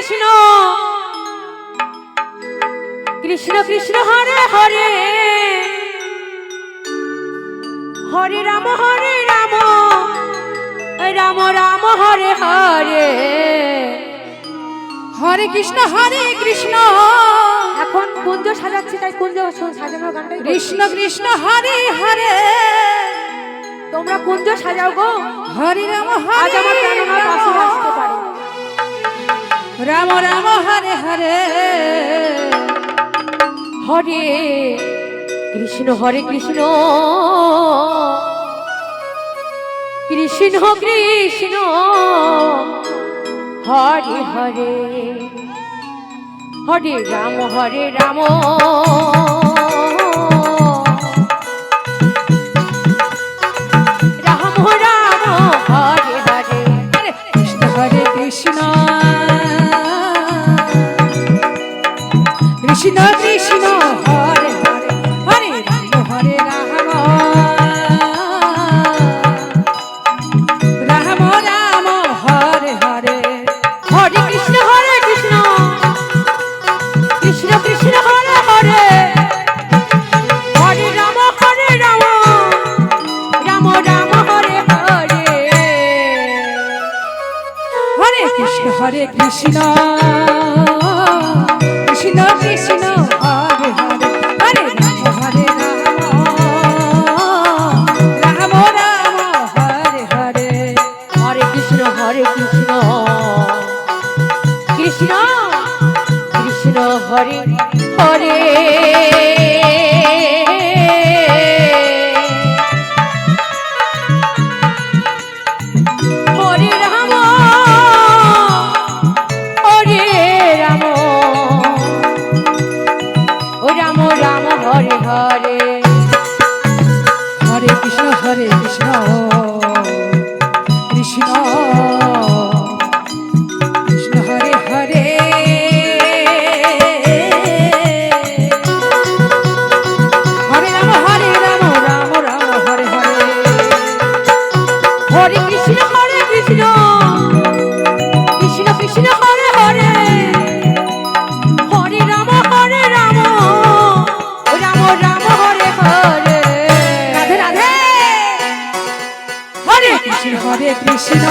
কৃষ্ণ কৃষ্ণ কৃষ্ণ হরে হরে হরে রাম রাম রাম হরে হরে হরে কৃষ্ণ এখন কুঞ্জ সাজাচ্ছি তাই কুঞ্জ সাজানোর গানটাই কৃষ্ণ কৃষ্ণ হরে হরে তোমরা কুঞ্জ সাজাও গো। হরে রাম আজ আমার প্রাণনাথ আসরে আসতে পারে। রাম রাম হরে হরে হরে কৃষ্ণ কৃষ্ণ কৃষ্ণ হরে হরে হরে রাম রাম হরে হরে কৃষ্ণ হরে কৃষ্ণ কৃষ্ণ কৃষ্ণ হরে হরে হরে রাম রাম রাম হরে হরে হরে কৃষ্ণ কৃষ্ণ কৃষ্ণ হরে হরে হরে রাম রাম রাম হরে হরে হরে কৃষ্ণ কৃষ্ণ কৃষ্ণ কৃষ্ণ হরে হরে হরে রাম রাম রাম হরে হরে হরে কৃষ্ণ কৃষ্ণ কৃষ্ণ হরে হরে হরে রাম ও রাম রাম হরে হরে হরে কৃষ্ণ কৃষ্ণ কৃষ্ণ হরে হরে হরে রাম রাম রাম হরে হরে হরে কৃষ্ণ কৃষ্ণ কৃষ্ণ হরে হরে হরে রাম রাম রাম হরে হরে রাধে রাধে হরে কৃষ্ণ